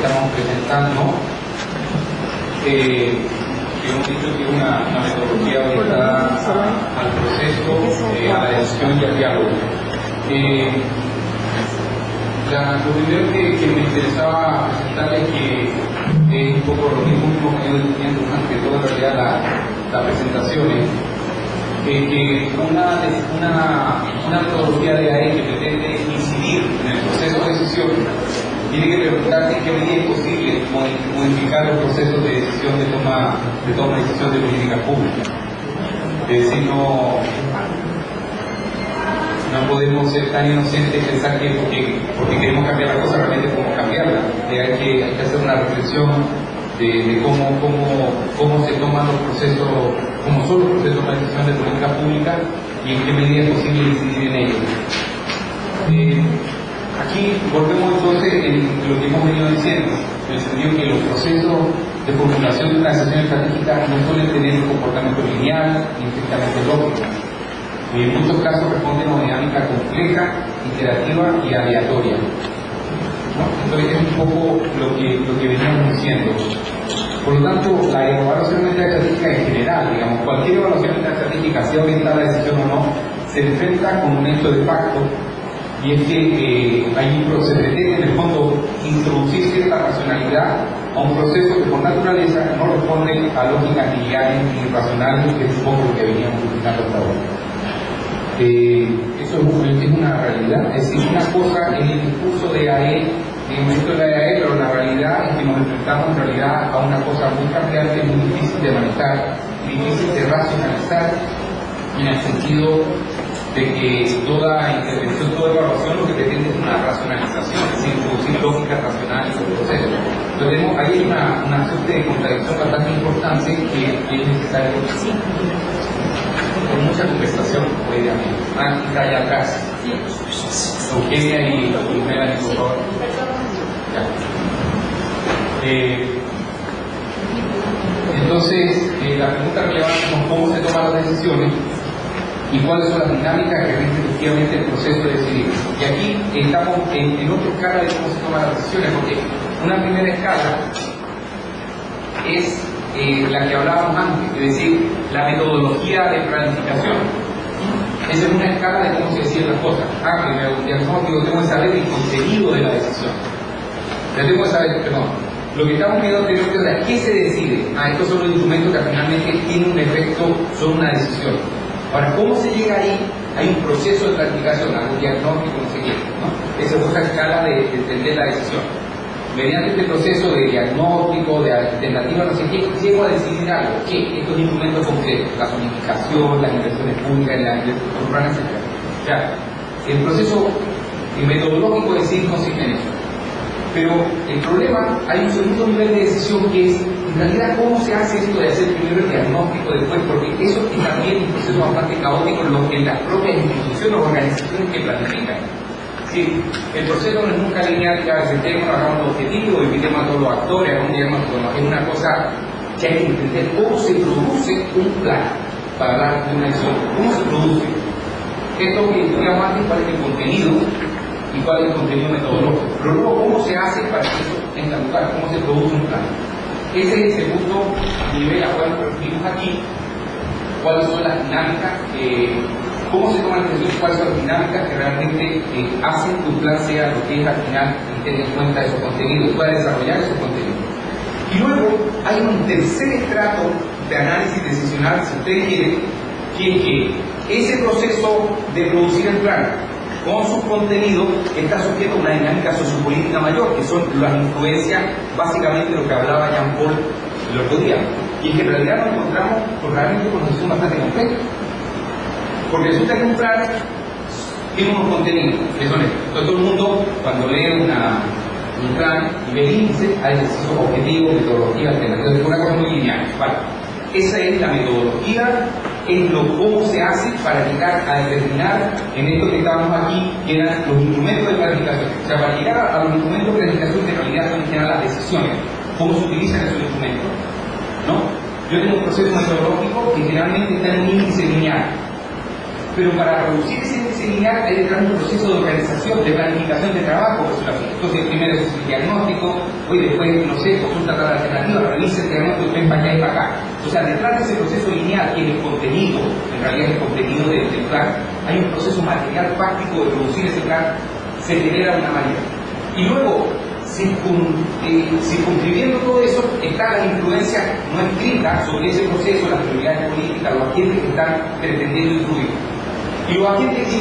estamos presentando, hemos dicho que es una metodología orientada al proceso, a la decisión y al diálogo. Lo primero que me interesaba presentarles que es un poco lo mismo que he ido diciendo durante toda en realidad la presentación, que una metodología de AE que pretende incidir en el proceso de decisión tiene que preguntarse en qué medida es posible modificar los procesos de decisión de toma de decisión de política pública. Es decir, no podemos ser tan inocentes y pensar que porque queremos cambiar la cosa realmente podemos cambiarla. Hay que hacer una reflexión de cómo se toman los procesos, cómo son los procesos de decisión de política pública y en qué medida es posible incidir en ellos. Aquí volvemos entonces en lo que hemos venido diciendo, en el sentido que los procesos de formulación de una decisión estratégica no suelen tener un comportamiento lineal ni estrictamente lógico. En muchos casos responden a una dinámica compleja, iterativa y aleatoria. ¿No? Entonces es un poco lo que veníamos diciendo. Por lo tanto, la evaluación de estratégica en general, digamos, cualquier evaluación estratégica, sea orientada a la decisión o no, se enfrenta con un hecho de facto, y es que ahí se pretende en el fondo introducir cierta racionalidad a un proceso que por naturaleza no responde a lógicas lineales ni racionales, que es un poco lo que veníamos utilizando hasta ahora. Eso es una realidad, es decir, una cosa en el discurso de AE, en el momento de la AE, pero la realidad es que nos enfrentamos en realidad a una cosa muy cambiante, muy difícil de manejar, difícil de racionalizar, en el sentido de que toda intervención, toda evaluación lo que pretende es una racionalización, es decir, introducir lógicas racionales en el proceso. Entonces ahí hay una suerte de contradicción bastante importante que es necesario con mucha conversación hoy día. Está allá atrás. Eugenia y Melanie, por favor. Entonces, la pregunta relevante es cómo se toman las decisiones y cuáles son las dinámicas que rigen efectivamente el proceso de decidir. Y aquí estamos en otra escala de cómo se toman las decisiones, porque una primera escala es la que hablábamos antes, es decir, la metodología de planificación. Esa es una escala de cómo se deciden las cosas. Primero, diagnóstico, tengo que saber el contenido de la decisión. Ya tengo que saber, perdón, lo que estamos viendo anteriormente es qué se decide. Estos son los instrumentos que finalmente tienen un efecto sobre una decisión. Ahora, ¿cómo se llega ahí? Hay un proceso de planificación, algún diagnóstico, no sé qué, ¿no? Esa es otra escala de entender la decisión. Mediante este proceso de diagnóstico, de alternativa, no sé qué, llego a decidir algo. ¿Qué? Estos instrumentos concretos, la zonificación, las inversiones públicas, las inversiones urbanas, etc. O sea, el proceso metodológico de decidir consiste en eso. Pero el problema, hay un segundo nivel de decisión que es, en realidad, cómo se hace esto de hacer primero el diagnóstico después, porque eso es también un proceso bastante caótico en las propias instituciones o organizaciones que planifican. Sí, el proceso no es nunca lineal, que a veces hagamos los objetivos, invitemos a todos los actores, hagamos un diagnóstico, no, es una cosa que hay que entender cómo se produce un plan para hablar de una decisión, cómo se produce. Esto que estudiamos antes, cuál es el contenido y cuál es el contenido metodológico, pero luego cómo se hace para que eso tenga lugar, cómo se produce un plan. Ese es el segundo nivel a cual nos referimos aquí, cuáles son las dinámicas, cómo se toman las decisiones, cuáles son las dinámicas que realmente hacen que un plan sea lo que es al final y tener en cuenta esos contenidos, pueda desarrollar esos contenidos. Y luego hay un tercer estrato de análisis decisional, si ustedes quieren, que es que ese proceso de producir el plan con sus contenidos está sujeto a una dinámica sociopolítica mayor, que son las influencias, básicamente lo que hablaba Jean Paul el otro día. Y es que en realidad nos encontramos realmente con una situación bastante compleja. Porque resulta que un plan tiene unos contenidos, que son estos. Entonces todo el mundo, cuando lee un plan y ve índices, hay ejercicios objetivos, metodología, alternativas, es una cosa muy lineal. Vale. Esa es la metodología, es cómo se hace para llegar a determinar en esto que estábamos aquí, que eran los instrumentos de planificación. O sea, para llegar a los instrumentos de planificación que en realidad son en general las decisiones, cómo se utilizan esos instrumentos, ¿no? Yo tengo un proceso metodológico que generalmente está en un índice lineal, pero para producir ese índice lineal hay detrás un proceso de organización, de planificación de trabajo. Entonces primero es el diagnóstico, hoy después, no sé, consulta cada alternativa, revisa el diagnóstico, ven para allá y para acá. O sea, detrás de ese proceso lineal, que es el contenido, en realidad el contenido del plan, hay un proceso material práctico de producir ese plan, se genera una manera. Y luego, circunscribiendo todo eso, están las influencias no escritas sobre ese proceso, las prioridades políticas, los agentes que están pretendiendo influir. Y los agentes que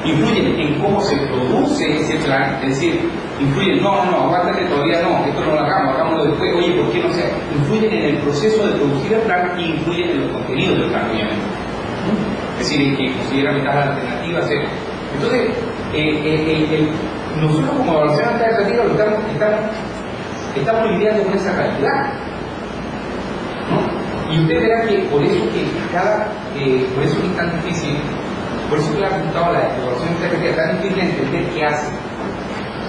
influyen en cómo se produce ese plan, es decir, influyen, no, aguántate, todavía no, esto no lo hagamos, hagámoslo después, oye, ¿por qué no se? Influyen en el proceso de producir el plan y influyen en los contenidos del plan, obviamente. Es decir, en que consideran estas alternativas, etc. Entonces, nosotros como evaluación alternativa estamos lidiando con esa realidad, ¿no? Y usted verá que por eso por eso es tan difícil, por eso que le ha apuntado a la evaluación alternativa, es tan difícil entender qué hace,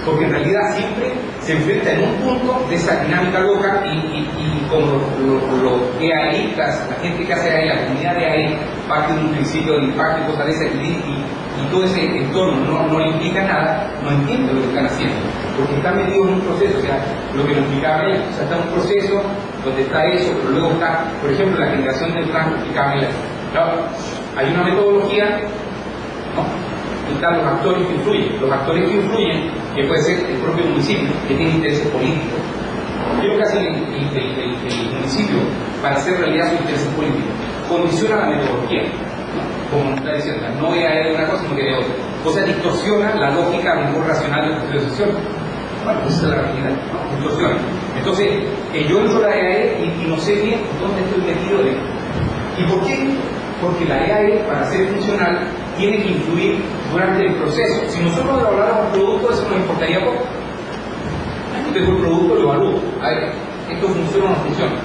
porque en realidad siempre se enfrenta en un punto de esa dinámica loca y como los EAIistas, la gente que hace ahí, la comunidad de ahí, parte de un principio de impacto y cosas de ese y todo ese entorno no le implica nada, no entiende lo que están haciendo, porque están metidos en un proceso, o sea, lo que nos explicaba ella, o sea, está en un proceso donde está eso, pero luego está, por ejemplo, la generación del plan que explicaba ella. Claro, hay una metodología, ¿no? Y están los actores que influyen, que puede ser el propio municipio, que tiene intereses políticos. ¿Qué es lo que hace el municipio para hacer realidad sus intereses políticos? Condiciona la metodología, ¿no? Como está diciendo, no voy a ir de una cosa, sino que de otra. O sea, distorsiona la lógica mejor racional del proceso de decisión. Bueno, esa es la realidad, ¿no? Distorsiona. Entonces, yo entro a la EAE y no sé bien dónde estoy metido de. ¿Y por qué? Porque la EAE, para ser funcional, tiene que influir durante el proceso. Si nosotros evaluáramos producto, eso nos importaría poco. Yo tengo el producto, lo evalúo. A ver, esto funciona o no funciona.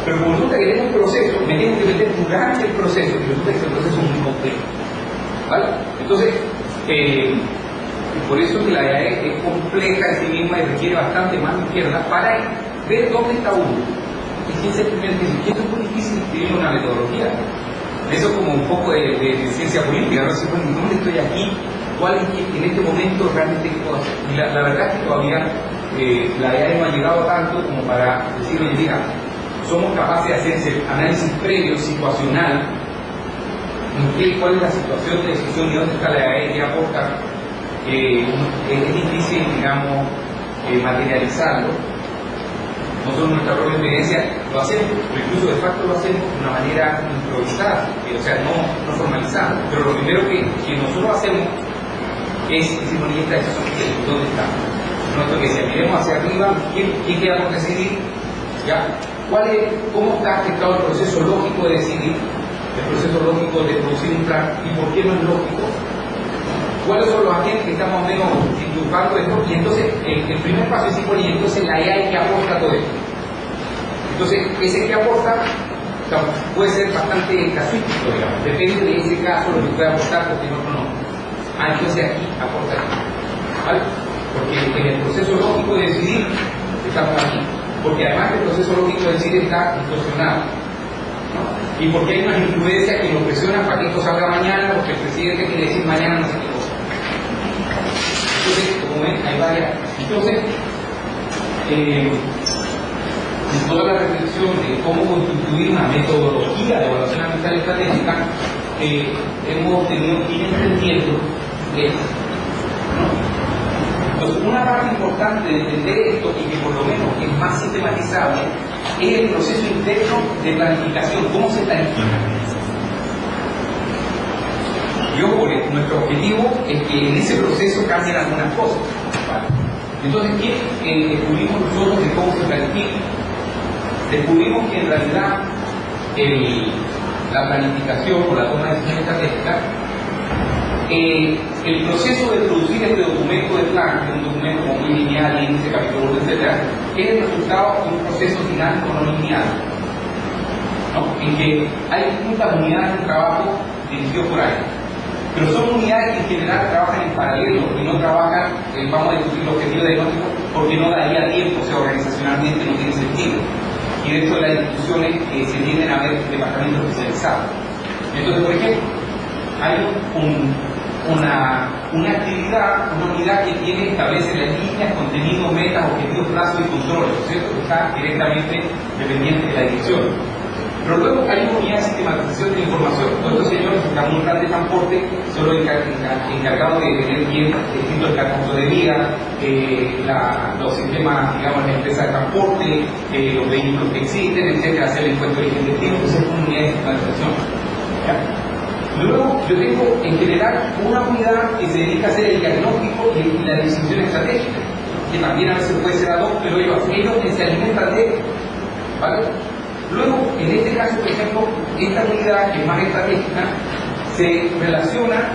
Pero como resulta que tenemos un proceso, me tengo que meter durante el proceso, y resulta que ese proceso es muy complejo. ¿Vale? Entonces, por eso que la EAE es compleja en sí misma y requiere bastante más izquierda para ver dónde está uno. Y si es el primer que eso es muy difícil escribir una metodología. Eso como un poco de ciencia política, no sé dónde estoy aquí, cuál es que en este momento realmente qué puedo hacer. Y la verdad es que todavía la EAE no ha llegado tanto como para decir, oye, mira, somos capaces de hacer ese análisis previo, situacional, cuál es la situación de decisión y dónde está la EAE, qué aporta. Es difícil, digamos, materializarlo. Nosotros, nuestra propia experiencia, lo hacemos, pero incluso de facto lo hacemos de una manera improvisada, o sea, no formalizada. Pero lo primero que nosotros hacemos es decir, bueno, ¿y esta decisión dónde está? Nosotros que si miremos hacia arriba, ¿qué queda por decidir? ¿Ya? ¿Cómo está afectado el proceso lógico de decidir, el proceso lógico de producir un plan, y por qué no es lógico? ¿Cuáles son los agentes que están más o menos indicando esto? Y entonces, el primer paso es igual, y entonces la EAE que aporta todo esto. Entonces, ese que aporta puede ser bastante casuístico, digamos. Depende de ese caso lo que puede aportar, porque no. Entonces aquí aporta aquí. ¿Vale? Porque en el proceso lógico de decidir estamos aquí. Porque además el proceso lógico de decidir está distorsionado. ¿No? Y porque hay unas influencias que nos presionan para que esto salga mañana, porque el presidente quiere decir mañana no sé qué cosa. Entonces, como ven, hay varias. Entonces, en toda la reflexión de cómo constituir una metodología de evaluación ambiental estratégica, hemos tenido que ir entendiendo esto, ¿no? Entonces, una parte importante de entender esto, y que por lo menos es más sistematizable, es el proceso interno de planificación, cómo se planifica. Nuestro objetivo es que en ese proceso cambien algunas cosas, ¿vale? Entonces, ¿qué descubrimos nosotros de cómo se planifica? Descubrimos que en realidad la planificación o la toma de decisiones estratégicas, el proceso de producir este documento de plan, que es un documento muy lineal, índice, capítulo, etc., es el resultado de un proceso dinámico no lineal, ¿no? En que hay distintas unidades de trabajo dirigidas por ahí. Pero son unidades que en general trabajan en paralelo y no trabajan, vamos a discutir el objetivo diagnóstico, porque no daría tiempo, o sea, organizacionalmente no tiene sentido. Y dentro de las instituciones se tienden a ver departamentos especializados. Entonces, por ejemplo, hay una actividad, una unidad que establece las líneas, contenido, metas, objetivos, plazos y controles, ¿cierto? Que está directamente dependiente de la dirección. Pero luego hay una unidad de sistematización de la información. Todos estos señores que están en un plan de transporte son los encargados de tener bien escrito el cartón de vía, los sistemas, digamos, de empresas de transporte, los vehículos que existen, etcétera, hacer el encuentro de origen destino. Entonces es una unidad de sistematización. Luego yo tengo en general una unidad que se dedica a hacer el diagnóstico y la decisión estratégica, que también a veces puede ser ad hoc, pero ellos se alimentan de esto, ¿vale? Luego, en este caso, por ejemplo, esta unidad que es más estratégica se relaciona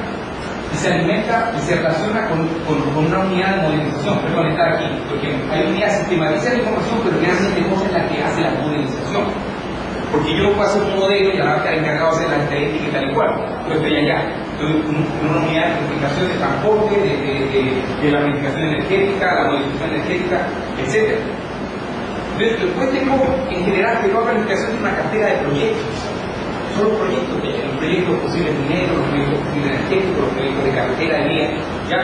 y se alimenta y se relaciona con una unidad de modelización, perdón, está aquí, porque hay una unidad de sistematización de información, pero realmente no es la que hace la modelización. Porque yo paso un modelo y la marca encargado de hacer la estadística y tal y cual, pero estoy allá. Estoy en una unidad de planificación de transporte, de la planificación energética, la modificación energética, etc. Después tengo, en general, que toda planificación tiene una cartera de proyectos. Son los proyectos que hay, los proyectos posibles mineros, los proyectos posibles energéticos, los proyectos de carretera, de vía, ¿ya?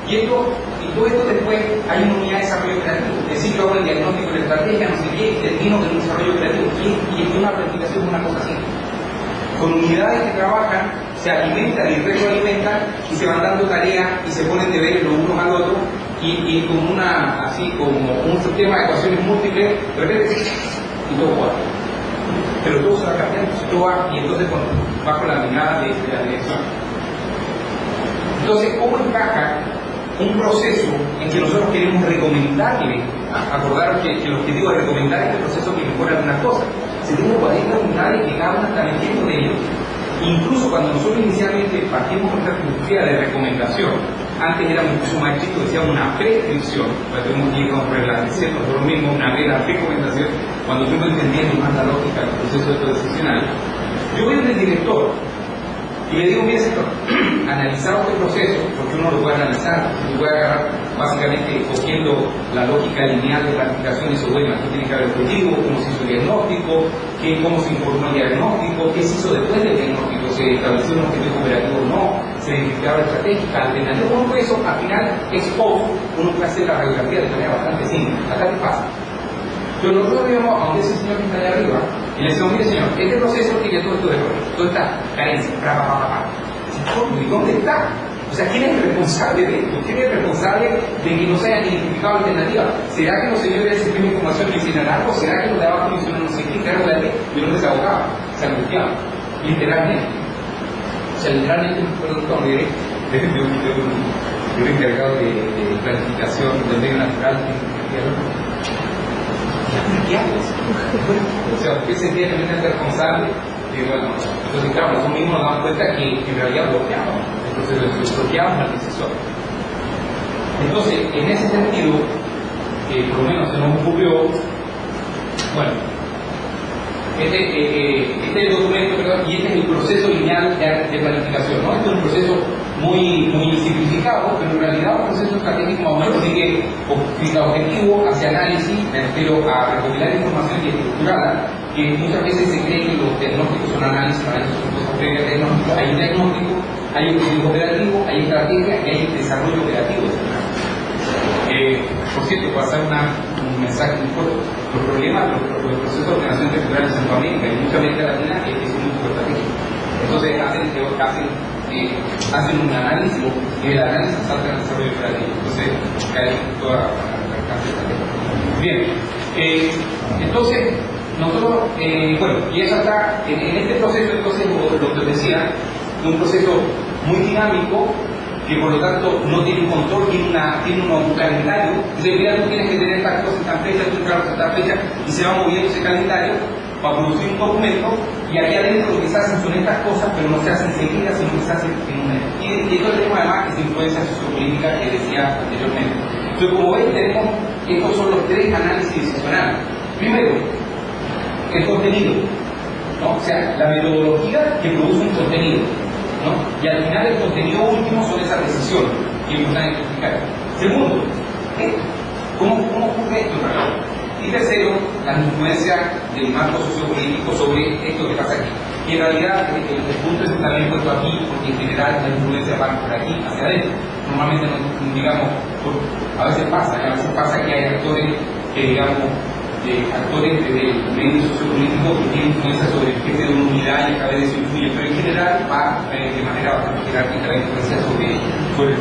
Y todo esto después hay una unidad de desarrollo operativo. Es decir, yo hago el diagnóstico de la estrategia, no sé qué, y termino con un desarrollo operativo. Y una planificación es una cosa así. Con unidades que trabajan, se alimentan y retroalimentan y se van dando tareas y se ponen deberes los unos al otro y como un sistema de ecuaciones múltiples, de repente, y todo cuadra. Pero todo se va cambiando, todo va, y entonces bajo la mirada de la dirección. Entonces, ¿cómo encaja un proceso en que nosotros queremos recomendarle? Acordaros que el objetivo es recomendar este proceso que mejora algunas cosas. Si tengo 40 unidades que cada una está metiendo de ellos, incluso cuando nosotros inicialmente partimos con esta filosofía de recomendación, antes era mucho más chico, decíamos una prescripción, pero tenemos que ir reblandeciendo nosotros mismos una mera recomendación, cuando fuimos entendiendo más la lógica del proceso decisional. Yo voy al director y le digo, mire señor, analizado este proceso, porque uno lo puede analizar, lo puede agarrar básicamente cogiendo la lógica lineal de planificación y eso, bueno, aquí tiene que haber objetivo, cómo se hizo el diagnóstico, cómo se informó el diagnóstico, qué se hizo después del diagnóstico, se estableció un objetivo operativo o no, se identificaba la estratégica, alternativa, todo eso, al final, ex post, uno puede hacer la radiografía de manera bastante simple, acá te pasa. Pero nosotros íbamos a donde ese señor que está allá arriba y le decimos, mire señor, este proceso tiene todo esto de error, toda esta carencia, ¿y dónde está? O sea, ¿quién es el responsable de esto? ¿Quién es el responsable de que no se hayan identificado alternativas? ¿Será que los señores del sistema de información no hicieron algo? ¿Será que los de abajo no hicieron no sé qué? ¿Qué era la ley? Y uno se abogaba, se angustiaba, literalmente. O sea, literalmente, perdón, de un encargado de planificación del medio natural, o sea, ¿qué se tiene que ser responsable? Y bueno, entonces claro, nosotros mismos nos damos cuenta que en realidad bloqueamos, entonces bloqueamos al decisor. Entonces, en ese sentido, por lo menos se nos ocurrió, bueno, este es el documento, perdón, y este es el proceso lineal de planificación, ¿no? Este es un proceso muy simplificado, pero en realidad un proceso estratégico más o menos sigue objetivo hacia análisis, me refiero a recopilar información y estructurarla, que muchas veces se cree que los diagnósticos son análisis, para eso son cosas previas de diagnóstico. Hay un diagnóstico, hay un objetivo operativo, hay estrategia y hay desarrollo operativo. Por cierto, para hacer un mensaje muy corto, los problemas, los procesos de ordenación territorial en Centroamérica y mucha América Latina es muy estratégico. Entonces hacen un análisis y del análisis salta el desarrollo operativo. Entonces cae toda la estrategia. Bien, entonces nosotros, bueno, y eso está en este proceso, entonces lo que decía, un proceso muy dinámico, que por lo tanto no tiene un control, tiene un calendario. Entonces, mira, tú tienes que tener estas cosas tan fechas, tú entras a esta fecha, y se va moviendo ese calendario para producir un documento, y aquí adentro lo que se hacen son estas cosas, pero no se hacen seguidas, sino que se hacen en un mes. Y todo el tema además es influencia sociopolítica que decía anteriormente. Entonces, como ven, tenemos, estos son los tres análisis decisionales. Primero, el contenido, ¿no? O sea, la metodología que produce un contenido, ¿no? Y al final el contenido último son esas decisiones que nos van a explicar. Segundo, ¿cómo ocurre esto? Y tercero, la influencia del marco sociopolítico sobre esto que pasa aquí. Y en realidad el punto es también puesto aquí, porque en general la influencia va por aquí hacia adentro. Normalmente, digamos, a veces pasa que hay actores que, digamos, actores del medio sociopolítico que tienen influencia sobre el jefe de una unidad y cada vez eso influye, pero en general va de manera bastante jerárquica la influencia sobre el